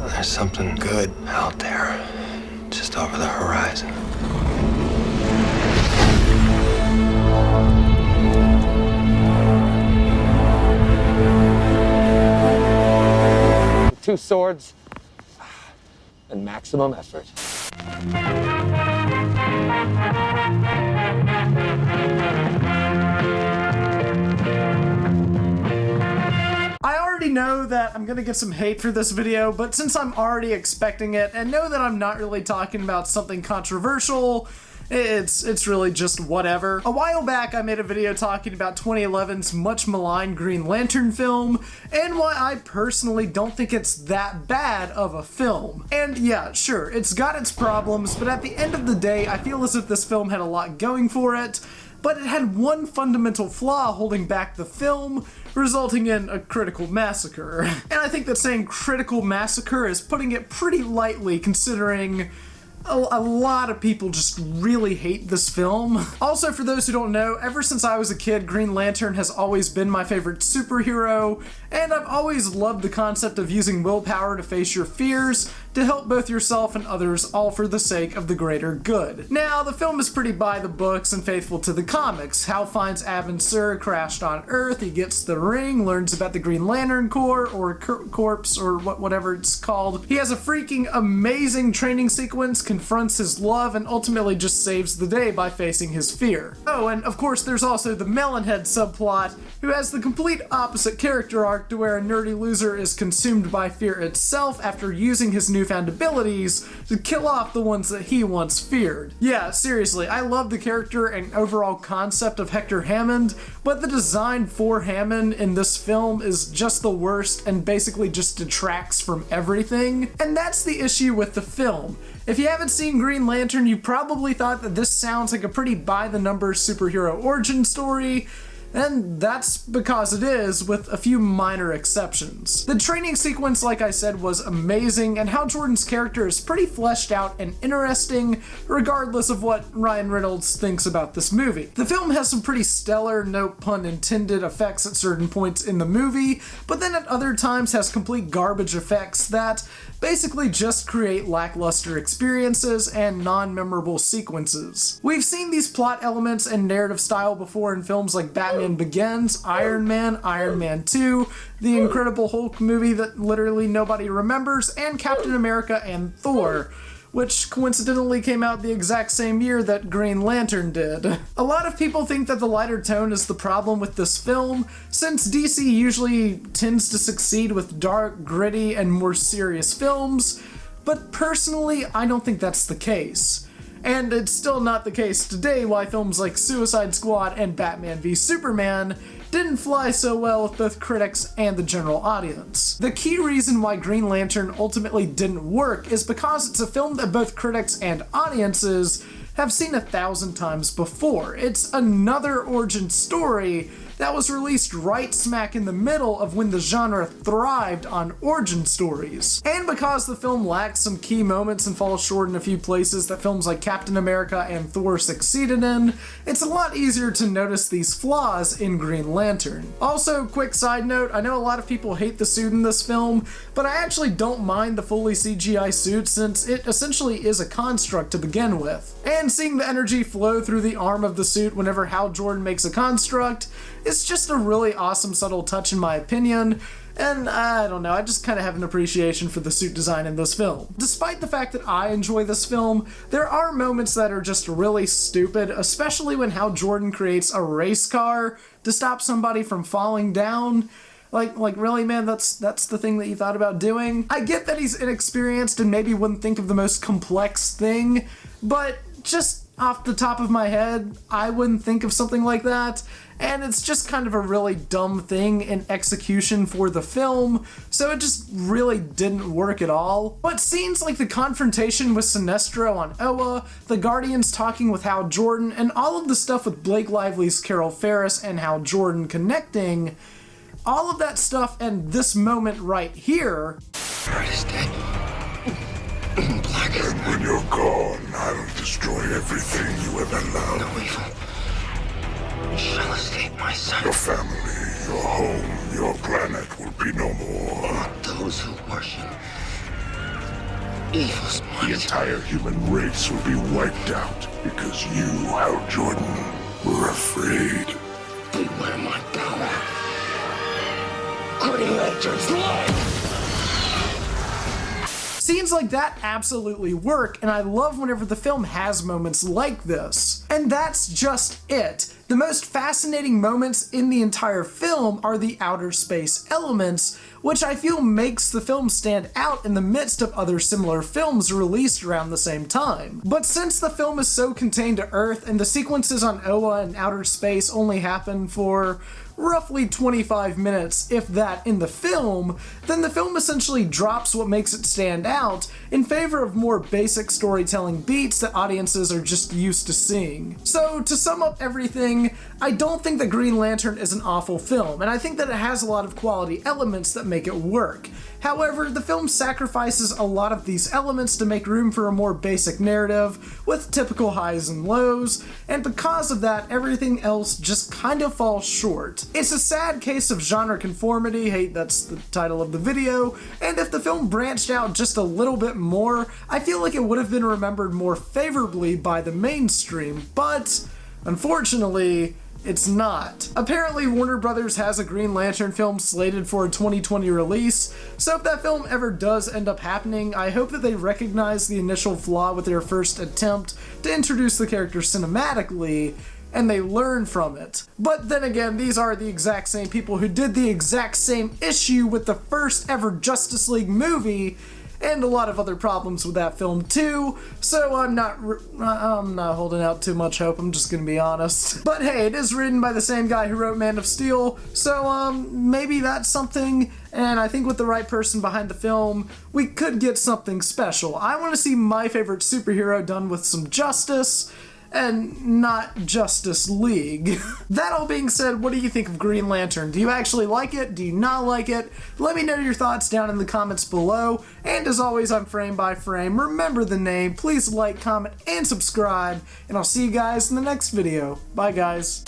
There's something good out there, just over the horizon. Two swords and maximum effort. I already know that I'm gonna get some hate for this video, but since I'm already expecting it and know that I'm not really talking about something controversial, it's really just whatever. A while back I made a video talking about 2011's much maligned Green Lantern film and why I personally don't think it's that bad of a film. And yeah, sure, it's got its problems, but at the end of the day I feel as if this film had a lot going for it, but it had one fundamental flaw holding back the film, resulting in a critical massacre. And I think that saying critical massacre is putting it pretty lightly, considering a lot of people just really hate this film. Also, for those who don't know, ever since I was a kid, Green Lantern has always been my favorite superhero, and I've always loved the concept of using willpower to face your fears, to help both yourself and others, all for the sake of the greater good. Now, the film is pretty by the books and faithful to the comics. Hal finds Abin Sur crashed on Earth, he gets the ring, learns about the Green Lantern Corps, or Corpse, or whatever it's called. He has a freaking amazing training sequence, confronts his love, and ultimately just saves the day by facing his fear. Oh, and of course there's also the Melonhead subplot, who has the complete opposite character arc to where a nerdy loser is consumed by fear itself after using his newfound abilities to kill off the ones that he once feared. Yeah, seriously, I love the character and overall concept of Hector Hammond, but the design for Hammond in this film is just the worst and basically just detracts from everything. And that's the issue with the film. If you haven't seen Green Lantern, you probably thought that this sounds like a pretty by-the-numbers superhero origin story, and that's because it is, with a few minor exceptions. The training sequence, like I said, was amazing, and Hal Jordan's character is pretty fleshed out and interesting, regardless of what Ryan Reynolds thinks about this movie. The film has some pretty stellar, no pun intended, effects at certain points in the movie, but then at other times has complete garbage effects that basically just create lackluster experiences and non-memorable sequences. We've seen these plot elements and narrative style before in films like Batman Begins, Iron Man 2, the Incredible Hulk movie that literally nobody remembers, and Captain America and Thor, which coincidentally came out the exact same year that Green Lantern did. A lot of people think that the lighter tone is the problem with this film, since DC usually tends to succeed with dark, gritty, and more serious films, but personally, I don't think that's the case. And it's still not the case today why films like Suicide Squad and Batman v Superman didn't fly so well with both critics and the general audience. The key reason why Green Lantern ultimately didn't work is because it's a film that both critics and audiences have seen 1,000 times before. It's another origin story that was released right smack in the middle of when the genre thrived on origin stories. And because the film lacks some key moments and falls short in a few places that films like Captain America and Thor succeeded in, it's a lot easier to notice these flaws in Green Lantern. Also, quick side note, I know a lot of people hate the suit in this film, but I actually don't mind the fully CGI suit since it essentially is a construct to begin with. And seeing the energy flow through the arm of the suit whenever Hal Jordan makes a construct, it's just a really awesome subtle touch in my opinion, and I don't know, I just kind of have an appreciation for the suit design in this film. Despite the fact that I enjoy this film, there are moments that are just really stupid, especially when Hal Jordan creates a race car to stop somebody from falling down. Like really, man, that's the thing that you thought about doing? I get that he's inexperienced and maybe wouldn't think of the most complex thing, but just off the top of my head, I wouldn't think of something like that, and it's just kind of a really dumb thing in execution for the film, so it just really didn't work at all. But scenes like the confrontation with Sinestro on Oa, the Guardians talking with Hal Jordan, and all of the stuff with Blake Lively's Carol Ferris and Hal Jordan connecting, all of that stuff and this moment right here... Earth is dead. Black. And when you're gone, I'll destroy everything you ever loved. No evil shall escape my son. Your family, your home, your planet will be no more. Those who worship evil's The entire human race would be wiped out because you, Hal Jordan, were afraid. Beware my power. Green Lantern's life! Scenes like that absolutely work, and I love whenever the film has moments like this. And that's just it. The most fascinating moments in the entire film are the outer space elements, which I feel makes the film stand out in the midst of other similar films released around the same time. But since the film is so contained to Earth and the sequences on Oa and outer space only happen for roughly 25 minutes, if that, in the film, then the film essentially drops what makes it stand out in favor of more basic storytelling beats that audiences are just used to seeing. So, to sum up everything, I don't think that Green Lantern is an awful film, and I think that it has a lot of quality elements that make it work. However, the film sacrifices a lot of these elements to make room for a more basic narrative, with typical highs and lows, and because of that, everything else just kind of falls short. It's a sad case of genre conformity, hey, that's the title of the video, and if the film branched out just a little bit more, I feel like it would have been remembered more favorably by the mainstream, but unfortunately, it's not. Apparently, Warner Brothers has a Green Lantern film slated for a 2020 release, so if that film ever does end up happening, I hope that they recognize the initial flaw with their first attempt to introduce the character cinematically, and they learn from it. But then again, these are the exact same people who did the exact same issue with the first ever Justice League movie, and a lot of other problems with that film too, so I'm not holding out too much hope, I'm just gonna be honest. But hey, it is written by the same guy who wrote Man of Steel, so maybe that's something, and I think with the right person behind the film, we could get something special. I want to see my favorite superhero done with some justice, and not Justice League. That all being said, what do you think of Green Lantern? Do you actually like it? Do you not like it? Let me know your thoughts down in the comments below. And as always, I'm Frame by Frame. Remember the name, please like, comment, and subscribe. And I'll see you guys in the next video. Bye, guys.